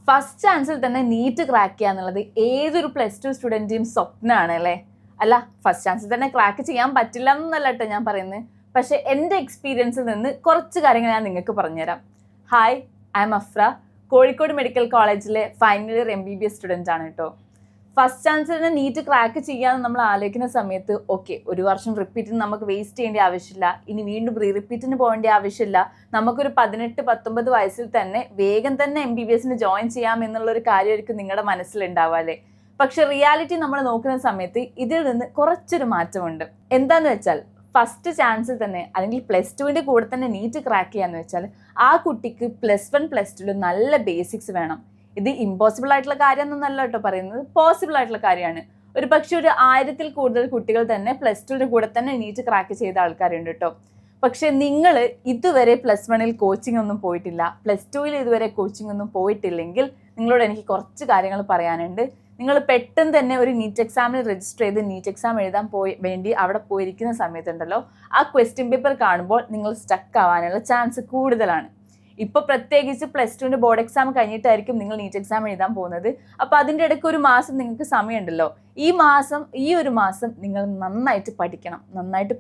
First ചാൻസിൽ തന്നെ NEET crack ചെയ്യുക എന്നുള്ളത് ഏതൊരു +2 സ്റ്റുഡൻറ്റിൻ്റെയും സ്വപ്നമാണ് അല്ലേ? അല്ല, ഫസ്റ്റ് ചാൻസിൽ തന്നെ ക്രാക്ക് ചെയ്യാൻ പറ്റില്ല എന്നല്ല കേട്ടോ ഞാൻ പറയുന്നത്. പക്ഷേ എൻ്റെ എക്സ്പീരിയൻസിൽ നിന്ന് കുറച്ച് കാര്യങ്ങൾ ഞാൻ നിങ്ങൾക്ക് പറഞ്ഞുതരാം. Hi, I M AHPRA, Kozhikode medical കോളേജിലെ ഫൈനൽ ഇയർ MBBS സ്റ്റുഡൻ്റ് ആണ് കേട്ടോ. ഫസ്റ്റ് ചാൻസിൽ തന്നെ നീറ്റ് ക്രാക്ക് ചെയ്യാമെന്ന് നമ്മൾ ആലോചിക്കുന്ന സമയത്ത് ഓക്കെ, ഒരു വർഷം റിപ്പീറ്റിന് നമുക്ക് വേസ്റ്റ് ചെയ്യേണ്ട ആവശ്യമില്ല, ഇനി വീണ്ടും റിപ്പീറ്റിന് പോകേണ്ട ആവശ്യമില്ല, നമുക്കൊരു 18-19 വയസ്സിൽ തന്നെ വേഗം തന്നെ MBBS ജോയിൻ ചെയ്യാം എന്നുള്ളൊരു കാര്യമായിരിക്കും നിങ്ങളുടെ മനസ്സിലുണ്ടാവുക അല്ലേ? പക്ഷെ റിയാലിറ്റി നമ്മൾ നോക്കുന്ന സമയത്ത് ഇതിൽ നിന്ന് കുറച്ചൊരു മാറ്റമുണ്ട്. എന്താന്ന് വെച്ചാൽ ഫസ്റ്റ് ചാൻസിൽ തന്നെ അല്ലെങ്കിൽ +2ൻ്റെ കൂടെ തന്നെ നീറ്റ് ക്രാക്ക് ചെയ്യാന്ന് വെച്ചാൽ ആ കുട്ടിക്ക് +1 +2 നല്ല ബേസിക്സ് വേണം. ഇത് ഇമ്പോസിബിൾ ആയിട്ടുള്ള കാര്യമൊന്നുമല്ല കേട്ടോ പറയുന്നത്, പോസിബിൾ ആയിട്ടുള്ള കാര്യമാണ്. ഒരു പക്ഷെ ഒരു 1000-ൽ കൂടുതൽ കുട്ടികൾ തന്നെ +2ൻ്റെ കൂടെ തന്നെ നീറ്റ് ക്രാക്ക് ചെയ്ത ആൾക്കാരുണ്ട് കേട്ടോ. പക്ഷെ നിങ്ങൾ ഇതുവരെ +1-ൽ കോച്ചിങ് ഒന്നും പോയിട്ടില്ല, +2-ൽ ഇതുവരെ കോച്ചിങ് ഒന്നും പോയിട്ടില്ലെങ്കിൽ നിങ്ങളോട് എനിക്ക് കുറച്ച് കാര്യങ്ങൾ പറയാനുണ്ട്. നിങ്ങൾ പെട്ടെന്ന് തന്നെ ഒരു നീറ്റ് എക്സാമിന് രജിസ്റ്റർ ചെയ്ത് നീറ്റ് എക്സാം എഴുതാൻ വേണ്ടി അവിടെ പോയിരിക്കുന്ന സമയത്തുണ്ടല്ലോ, ആ ക്വസ്റ്റ്യൻ പേപ്പർ കാണുമ്പോൾ നിങ്ങൾ സ്റ്റക്ക് ആവാനുള്ള ചാൻസ് കൂടുതലാണ്. ഇപ്പോൾ പ്രത്യേകിച്ച് +2ൻ്റെ ബോർഡ് എക്സാം കഴിഞ്ഞിട്ടായിരിക്കും നിങ്ങൾ നീറ്റ് എക്സാം എഴുതാൻ പോകുന്നത്. അപ്പോൾ അതിൻ്റെ ഇടയ്ക്ക് ഒരു മാസം നിങ്ങൾക്ക് സമയമുണ്ടല്ലോ. ഈ ഒരു മാസം നിങ്ങൾ നന്നായിട്ട്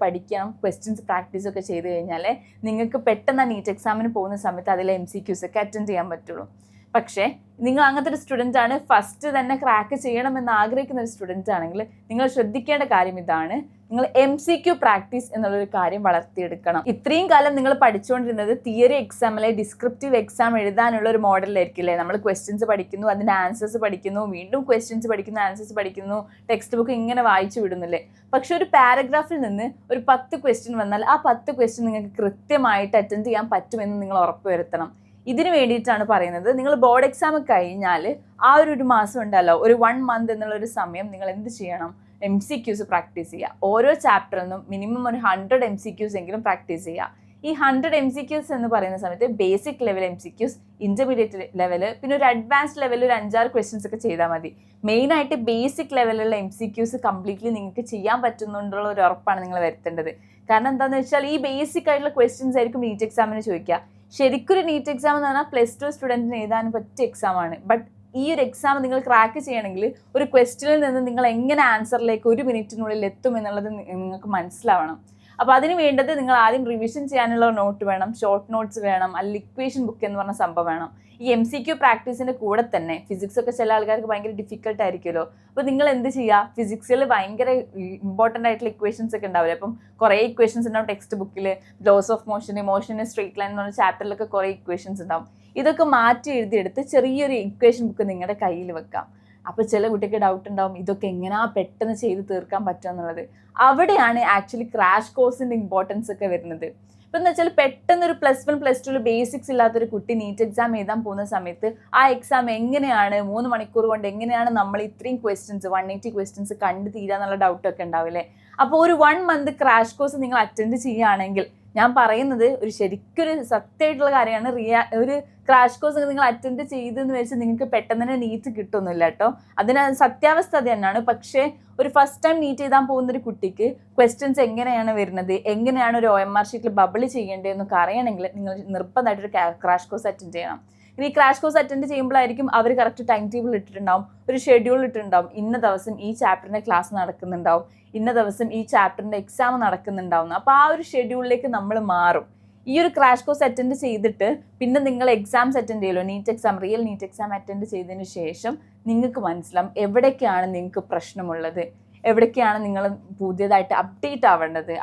പഠിക്കണം. ക്വസ്റ്റ്യൻസ് പ്രാക്ടീസ് ഒക്കെ ചെയ്ത് കഴിഞ്ഞാൽ നിങ്ങൾക്ക് പെട്ടെന്ന് നീറ്റ് എക്സാമിന് പോകുന്ന സമയത്ത് അതിലെ MCQs ഒക്കെ അറ്റൻഡ് ചെയ്യാൻ പറ്റുള്ളൂ. പക്ഷേ നിങ്ങൾ അങ്ങനത്തെ ഒരു സ്റ്റുഡൻ്റ് ആണ്, ഫസ്റ്റ് തന്നെ ക്രാക്ക് ചെയ്യണമെന്ന് ആഗ്രഹിക്കുന്ന ഒരു സ്റ്റുഡൻ്റ് ആണെങ്കിൽ നിങ്ങൾ ശ്രദ്ധിക്കേണ്ട കാര്യം ഇതാണ്: നിങ്ങൾ MCQ പ്രാക്ടീസ് എന്നുള്ളൊരു കാര്യം വളർത്തിയെടുക്കണം. ഇത്രയും കാലം നിങ്ങൾ പഠിച്ചുകൊണ്ടിരുന്നത് തിയറി എക്സാമിലെ ഡിസ്ക്രിപ്റ്റീവ് എക്സാം എഴുതാനുള്ള ഒരു മോഡലിലായിരിക്കില്ലേ? നമ്മൾ ക്വസ്റ്റ്യൻസ് പഠിക്കുന്നു, അതിൻ്റെ ആൻസേഴ്സ് പഠിക്കുന്നു, വീണ്ടും ക്വസ്റ്റ്യൻസ് പഠിക്കുന്നു, ആൻസേഴ്സ് പഠിക്കുന്നു, ടെക്സ്റ്റ് ബുക്ക് ഇങ്ങനെ വായിച്ചു വിടുന്നില്ലേ? പക്ഷെ ഒരു പാരഗ്രാഫിൽ നിന്ന് ഒരു 10 ക്വസ്റ്റ്യൻ വന്നാൽ ആ 10 ക്വസ്റ്റ്യൻ നിങ്ങൾക്ക് കൃത്യമായിട്ട് അറ്റൻഡ് ചെയ്യാൻ പറ്റുമെന്ന് നിങ്ങൾ ഉറപ്പുവരുത്തണം. ഇതിന് വേണ്ടിയിട്ടാണ് പറയുന്നത്, നിങ്ങൾ ബോർഡ് എക്സാം കഴിഞ്ഞാൽ ആ ഒരു മാസം ഉണ്ടല്ലോ, ഒരു 1 മന്ത് എന്നുള്ളൊരു സമയം നിങ്ങൾ എന്ത് ചെയ്യണം? MCQs പ്രാക്ടീസ് ചെയ്യുക. ഓരോ ചാപ്റ്ററിൽ നിന്നും മിനിമം ഒരു 100 MCQs എങ്കിലും പ്രാക്ടീസ് ചെയ്യുക. ഈ 100 MCQs എന്ന് പറയുന്ന സമയത്ത് basic level MCQs, intermediate level, പിന്നെ ഒരു അഡ്വാൻസ്ഡ് ലെവൽ ഒരു 5-6 ക്വസ്റ്റ്യൻസ് ഒക്കെ ചെയ്താൽ മതി. മെയിനായിട്ട് ബേസിക് ലെവലിലുള്ള MCQs കംപ്ലീറ്റ്ലി നിങ്ങൾക്ക് ചെയ്യാൻ പറ്റുന്നുണ്ടുള്ള ഒരു ഉറപ്പാണ് നിങ്ങൾ വരുത്തേണ്ടത്. കാരണം എന്താണെന്ന് വെച്ചാൽ ഈ ബേസിക് ആയിട്ടുള്ള ക്വസ്റ്റ്യൻസ് ആയിരിക്കും നീറ്റ് എക്സാമിന് ചോദിക്കുക. ശരിക്കൊരു നീറ്റ് എക്സാം എന്ന് പറഞ്ഞാൽ +2 സ്റ്റുഡൻറ്റിന് എഴുതാൻ പറ്റിയ എക്സാമാണ്. ബട്ട് ഈ ഒരു എക്സാം നിങ്ങൾ ക്രാക്ക് ചെയ്യണമെങ്കിൽ ഒരു ക്വസ്റ്റ്യനിൽ നിന്ന് നിങ്ങൾ എങ്ങനെ ആൻസറിലേക്ക് 1 മിനിറ്റിനുള്ളിൽ എത്തും എന്നുള്ളത് നിങ്ങൾക്ക് മനസ്സിലാവണം. അപ്പോൾ അതിന് വേണ്ടത് നിങ്ങൾ ആദ്യം റിവിഷൻ ചെയ്യാനുള്ള നോട്ട് വേണം, ഷോർട്ട് നോട്ട്സ് വേണം, അല്ലെങ്കിൽ ഇക്വേഷൻ ബുക്ക് എന്ന് പറഞ്ഞ സംഭവം വേണം. ഈ MCQ പ്രാക്ടീസിൻ്റെ കൂടെ തന്നെ ഫിസിക്സ് ഒക്കെ ചില ആൾക്കാർക്ക് ഭയങ്കര ഡിഫിക്കൽട്ട് ആയിരിക്കുമല്ലോ. അപ്പോൾ നിങ്ങൾ എന്ത് ചെയ്യുക? ഫിസിക്സിൽ ഭയങ്കര ഇമ്പോർട്ടൻ്റ് ആയിട്ടുള്ള ഇക്വേഷൻസ് ഒക്കെ ഉണ്ടാവില്ല. അപ്പം കുറേ ഇക്വേഷൻസ് ഉണ്ടാവും ടെക്സ്റ്റ് ബുക്കിൽ. Laws of motion, straight line എന്ന് പറഞ്ഞ ചാപ്റ്ററിലൊക്കെ കുറേ ഇക്വേഷൻസ് ഉണ്ടാവും. ഇതൊക്കെ മാറ്റി എഴുതിയെടുത്ത് ചെറിയൊരു ഇക്വേഷൻ ബുക്ക് നിങ്ങളുടെ കയ്യിൽ വെക്കാം. അപ്പോൾ ചില കുട്ടിക്ക് ഡൗട്ട് ഉണ്ടാവും, ഇതൊക്കെ എങ്ങനെയാ പെട്ടെന്ന് ചെയ്ത് തീർക്കാൻ പറ്റുക എന്നുള്ളത്. അവിടെയാണ് ആക്ച്വലി ക്രാഷ് കോഴ്സിൻ്റെ ഇമ്പോർട്ടൻസ് ഒക്കെ വരുന്നത്. ഇപ്പം എന്ന് വെച്ചാൽ പെട്ടെന്നൊരു +1 +2 ബേസിക്സ് ഇല്ലാത്തൊരു കുട്ടി നീറ്റ് എക്സാം എഴുതാൻ പോകുന്ന സമയത്ത് ആ എക്സാം എങ്ങനെയാണ് 3 മണിക്കൂർ കൊണ്ട് എങ്ങനെയാണ് നമ്മൾ ഇത്രയും ക്വസ്റ്റ്യൻസ് 180 ക്വസ്റ്റ്യൻസ് കണ്ടു തീരാന്നുള്ള ഡൗട്ടൊക്കെ ഉണ്ടാവില്ലേ? അപ്പോൾ ഒരു 1 മന്ത് ക്രാഷ് കോഴ്സ് നിങ്ങൾ അറ്റൻഡ് ചെയ്യുകയാണെങ്കിൽ, ഞാൻ പറയുന്നത് ഒരു ശരിക്കൊരു സത്യമായിട്ടുള്ള കാര്യമാണ്, ഒരു ക്രാഷ് കോഴ്സ് നിങ്ങൾ അറ്റൻഡ് ചെയ്തെന്ന് വെച്ച് നിങ്ങൾക്ക് പെട്ടെന്ന് തന്നെ നീറ്റ് കിട്ടുന്നില്ല കേട്ടോ. അതിന് സത്യാവസ്ഥ അത് തന്നെയാണ്. പക്ഷേ ഒരു ഫസ്റ്റ് ടൈം നീറ്റ് എഴുതാൻ പോകുന്ന ഒരു കുട്ടിക്ക് ക്വസ്റ്റ്യൻസ് എങ്ങനെയാണ് വരുന്നത്, എങ്ങനെയാണ് ഒരു OMR ഷീറ്റിൽ ബബിൾ ചെയ്യേണ്ടതെന്നൊക്കെ അറിയണമെങ്കിൽ നിങ്ങൾ നിർബന്ധമായിട്ടൊരു ക്രാഷ് കോഴ്സ് അറ്റൻഡ് ചെയ്യണം. ഇനി ക്രാഷ് കോഴ്സ് അറ്റൻഡ് ചെയ്യുമ്പോഴായിരിക്കും അവർ കറക്റ്റ് ടൈം ടേബിൾ ഇട്ടിട്ടുണ്ടാവും, ഒരു ഷെഡ്യൂൾ ഇട്ടിട്ടുണ്ടാവും. ഇന്ന ദിവസം ഈ ചാപ്റ്ററിൻ്റെ ക്ലാസ് നടക്കുന്നുണ്ടാവും, ഇന്ന ദിവസം ഈ ചാപ്റ്ററിൻ്റെ എക്സാം നടക്കുന്നുണ്ടാവും. അപ്പോൾ ആ ഒരു ഷെഡ്യൂളിലേക്ക് നമ്മൾ മാറും. ഈ ഒരു ക്രാഷ് കോഴ്സ് അറ്റൻഡ് ചെയ്തിട്ട് പിന്നെ നിങ്ങൾ എക്സാംസ് അറ്റൻഡ് ചെയ്യുമല്ലോ, NEET exam, real NEET exam attend ചെയ്തതിന് ശേഷം നിങ്ങൾക്ക് മനസ്സിലാവും എവിടേക്കാണ് നിങ്ങൾക്ക് പ്രശ്നമുള്ളത്, എവിടേക്കാണ് നിങ്ങൾ പുതിയതായിട്ട് അപ്ഡേറ്റഡ് ആവേണ്ടത്.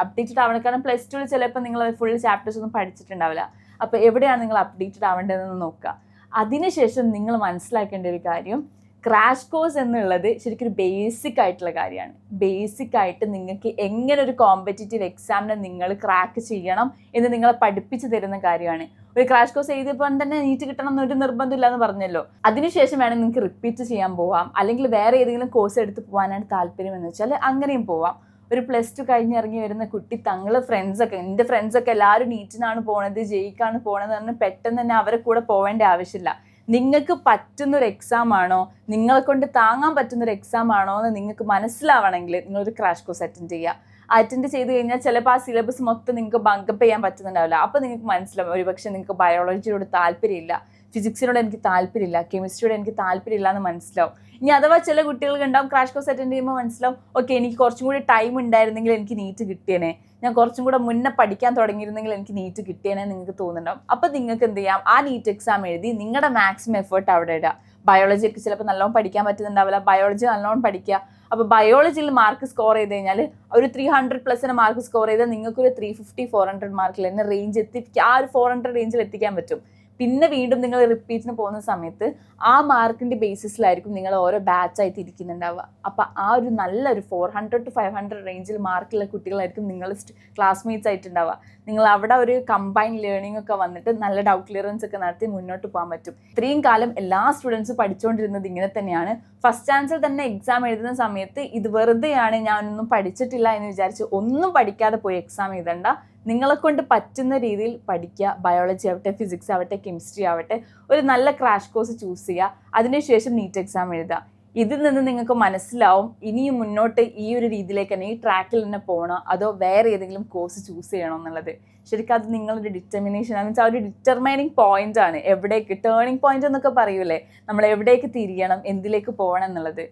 കാരണം +2 ചിലപ്പോൾ നിങ്ങൾ ഫുൾ ചാപ്റ്റേഴ്സ് ഒന്നും പഠിച്ചിട്ടുണ്ടാവില്ല. അപ്പോൾ എവിടെയാണ് നിങ്ങൾ അപ്ഡേറ്റഡ് ആവേണ്ടതെന്ന് നോക്കുക. അതിനുശേഷം നിങ്ങൾ മനസ്സിലാക്കേണ്ട ഒരു കാര്യം, ക്രാഷ് കോഴ്സ് എന്നുള്ളത് ശരിക്കും ഒരു ബേസിക് ആയിട്ടുള്ള കാര്യമാണ്. ബേസിക് ആയിട്ട് നിങ്ങൾക്ക് എങ്ങനെ ഒരു കോമ്പറ്റേറ്റീവ് എക്സാമിനെ നിങ്ങൾ ക്രാക്ക് ചെയ്യണം എന്ന് നിങ്ങളെ പഠിപ്പിച്ചു തരുന്ന കാര്യമാണ്. ഒരു ക്രാഷ് കോഴ്സ് എഴുതിയപ്പോൾ തന്നെ നീറ്റ് കിട്ടണം എന്നൊരു നിർബന്ധമില്ല എന്ന് പറഞ്ഞല്ലോ. അതിനുശേഷം വേണം നിങ്ങൾക്ക് റിപ്പീറ്റ് ചെയ്യാൻ പോവാം, അല്ലെങ്കിൽ വേറെ ഏതെങ്കിലും കോഴ്സ് എടുത്ത് പോകാനാണ് താല്പര്യം എന്ന് വെച്ചാൽ അങ്ങനെയും പോവാം. ഒരു +2 കഴിഞ്ഞിറങ്ങി വരുന്ന കുട്ടി തങ്ങളെ ഫ്രണ്ട്സൊക്കെ, എൻ്റെ ഫ്രണ്ട്സൊക്കെ എല്ലാവരും നീറ്റിനാണ് പോണത്, ജെയ്ക്കാണ് പോണത് പറഞ്ഞ് പെട്ടെന്ന് തന്നെ അവരെ കൂടെ പോവേണ്ട ആവശ്യമില്ല. നിങ്ങൾക്ക് പറ്റുന്നൊരു എക്സാം ആണോ, നിങ്ങളെ കൊണ്ട് താങ്ങാൻ പറ്റുന്നൊരു എക്സാം ആണോ എന്ന് നിങ്ങൾക്ക് മനസ്സിലാവണമെങ്കിൽ നിങ്ങളൊരു ക്രാഷ് കോഴ്സ് അറ്റൻഡ് ചെയ്യുക. അറ്റൻഡ് ചെയ്ത് കഴിഞ്ഞാൽ ചിലപ്പോൾ ആ സിലബസ് മൊത്തം നിങ്ങൾക്ക് ബങ്കപ്പ് ചെയ്യാൻ പറ്റുന്നുണ്ടാവില്ല. അപ്പോൾ നിങ്ങൾക്ക് മനസ്സിലാവും ഒരുപക്ഷെ നിങ്ങൾക്ക് ബയോളജിയോട് താല്പര്യമില്ല, ഫിസിക്സിനോട് എനിക്ക് താല്പര്യമില്ല, കെമിസ്ട്രിയോട് എനിക്ക് താല്പര്യമില്ല എന്ന് മനസ്സിലാവും. ഇനി അഥവാ ചില കുട്ടികൾക്ക് ഉണ്ടാവും ക്രാഷ് കോഴ്സ് അറ്റൻഡ് ചെയ്യുമ്പോൾ മനസ്സിലാവും, ഓക്കെ എനിക്ക് കുറച്ചും കൂടി ടൈം ഉണ്ടായിരുന്നെങ്കിൽ എനിക്ക് നീറ്റ് കിട്ടിയേനെ, ഞാൻ കുറച്ചും കൂടെ മുന്നേ പഠിക്കാൻ തുടങ്ങിയിരുന്നെങ്കിൽ എനിക്ക് നീറ്റ് കിട്ടിയേനെ നിങ്ങൾക്ക് തോന്നുന്നുണ്ടാവും. അപ്പോൾ നിങ്ങൾക്ക് എന്ത് ചെയ്യാം, ആ നീറ്റ് എക്സാം എഴുതി നിങ്ങളുടെ മാക്സിമം എഫേർട്ട് അവിടെ ഇടുക. ബയോളജി ഒക്കെ ചിലപ്പോൾ നല്ലോണം പഠിക്കാൻ പറ്റുന്നുണ്ടാവില്ല, ബയോളജി നല്ലോണം പഠിക്കുക. അപ്പോൾ ബയോളജിയിൽ മാർക്ക് സ്കോർ ചെയ്ത് കഴിഞ്ഞാൽ ഒരു 300+ മാർക്ക് സ്കോർ ചെയ്താൽ നിങ്ങൾക്കൊരു 350-400 മാർക്കിൽ തന്നെ റേഞ്ച് ആ ഒരു 400 റേഞ്ചിൽ എത്തിക്കാൻ പറ്റും. പിന്നെ വീണ്ടും നിങ്ങൾ റിപ്പീറ്റിന് പോകുന്ന സമയത്ത് ആ മാർക്കിൻ്റെ ബേസിസിലായിരിക്കും നിങ്ങൾ ഓരോ ബാച്ചായിട്ട് ഇരിക്കുന്നുണ്ടാവുക. അപ്പോൾ ആ ഒരു നല്ലൊരു 400-500 റേഞ്ചിൽ മാർക്കുള്ള കുട്ടികളായിരിക്കും നിങ്ങൾ ക്ലാസ്മേറ്റ്സ് ആയിട്ടുണ്ടാവുക. നിങ്ങൾ അവിടെ ഒരു കമ്പൈൻ ലേണിംഗ് ഒക്കെ വന്നിട്ട് നല്ല ഡൗട്ട് ക്ലിയറൻസ് ഒക്കെ നടത്തി മുന്നോട്ട് പോകാൻ പറ്റും. ഇത്രയും കാലം എല്ലാ സ്റ്റുഡൻസും പഠിച്ചുകൊണ്ടിരുന്നത് ഇങ്ങനെ തന്നെയാണ്. ഫസ്റ്റ് ചാൻസിൽ തന്നെ എക്സാം എഴുതുന്ന സമയത്ത് ഇത് വെറുതെയാണ്, ഞാനൊന്നും പഠിച്ചിട്ടില്ല എന്ന് വിചാരിച്ച് ഒന്നും പഠിക്കാതെ പോയി എക്സാം എഴുതണ്ട. നിങ്ങളെ കൊണ്ട് പറ്റുന്ന രീതിയിൽ പഠിക്കുക. ബയോളജി ആവട്ടെ, ഫിസിക്സ് ആവട്ടെ, കെമിസ്ട്രി ആവട്ടെ, ഒരു നല്ല ക്രാഷ് കോഴ്സ് ചൂസ് ചെയ്യുക. അതിനുശേഷം നീറ്റ് എക്സാം എഴുതുക. ഇതിൽ നിന്ന് നിങ്ങൾക്ക് മനസ്സിലാവും ഇനിയും മുന്നോട്ട് ഈ ഒരു രീതിയിലേക്ക് തന്നെ, ഈ ട്രാക്കിൽ തന്നെ പോകണോ അതോ വേറെ ഏതെങ്കിലും കോഴ്സ് ചൂസ് ചെയ്യണോ എന്നുള്ളത്. ശരിക്കും അത് നിങ്ങളൊരു ഡിറ്റർമിനേഷൻ ആണ്, ആ ഒരു ഡിറ്റർമൈനിങ് പോയിന്റ് ആണ്. എവിടേക്ക് ടേണിംഗ് പോയിന്റ് എന്നൊക്കെ പറയൂലേ, നമ്മൾ എവിടേക്ക് തിരിയണം, എന്തിലേക്ക് പോകണം എന്നുള്ളത്.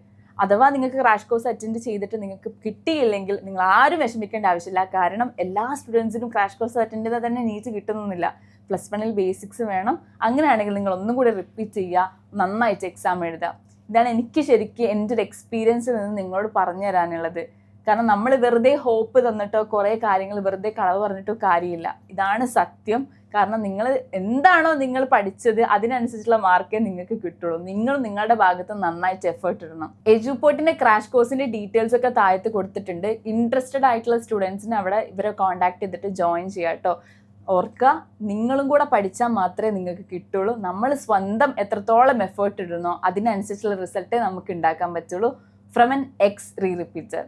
അഥവാ നിങ്ങൾക്ക് ക്രാഷ് കോഴ്സ് അറ്റൻഡ് ചെയ്തിട്ട് നിങ്ങൾക്ക് കിട്ടിയില്ലെങ്കിൽ നിങ്ങൾ ആരും വിഷമിക്കേണ്ട ആവശ്യമില്ല. കാരണം എല്ലാ സ്റ്റുഡൻസിനും ക്രാഷ് കോഴ്സ് അറ്റൻഡ് ചെയ്താൽ തന്നെ നീറ്റ് കിട്ടുന്നില്ല. +1 ബേസിക്സ് വേണം. അങ്ങനെയാണെങ്കിൽ നിങ്ങൾ ഒന്നും കൂടി റിപ്പീറ്റ് ചെയ്യുക, നന്നായിട്ട് എക്സാം എഴുതുക. ഇതാണ് എനിക്ക് ശരിക്കും എൻ്റെ ഒരു എക്സ്പീരിയൻസിൽ നിന്ന് നിങ്ങളോട് പറഞ്ഞു തരാനുള്ളത്. കാരണം നമ്മൾ വെറുതെ ഹോപ്പ് തന്നിട്ടോ കുറേ കാര്യങ്ങൾ വെറുതെ കളവ് പറഞ്ഞിട്ടോ കാര്യമില്ല. ഇതാണ് സത്യം. കാരണം നിങ്ങൾ എന്താണോ നിങ്ങൾ പഠിച്ചത് അതിനനുസരിച്ചുള്ള മാർക്കേ നിങ്ങൾക്ക് കിട്ടുള്ളൂ. നിങ്ങൾ നിങ്ങളുടെ ഭാഗത്ത് നന്നായിട്ട് എഫേർട്ട് ഇടണം. എജുപോർട്ടിൻ്റെ ക്രാഷ് കോഴ്സിൻ്റെ ഡീറ്റെയിൽസ് ഒക്കെ താഴത്ത് കൊടുത്തിട്ടുണ്ട്. ഇൻട്രസ്റ്റഡ് ആയിട്ടുള്ള സ്റ്റുഡൻസിനെ അവിടെ ഇവരെ കോൺടാക്ട് ചെയ്തിട്ട് ജോയിൻ ചെയ്യാം കേട്ടോ. ഓർക്കുക, നിങ്ങളും കൂടെ പഠിച്ചാൽ മാത്രമേ നിങ്ങൾക്ക് കിട്ടുള്ളൂ. നമ്മൾ സ്വന്തം എത്രത്തോളം എഫേർട്ട് ഇടുന്നോ അതിനനുസരിച്ചുള്ള റിസൾട്ടേ നമുക്ക് ഉണ്ടാക്കാൻ പറ്റുള്ളൂ. From N X re repeater.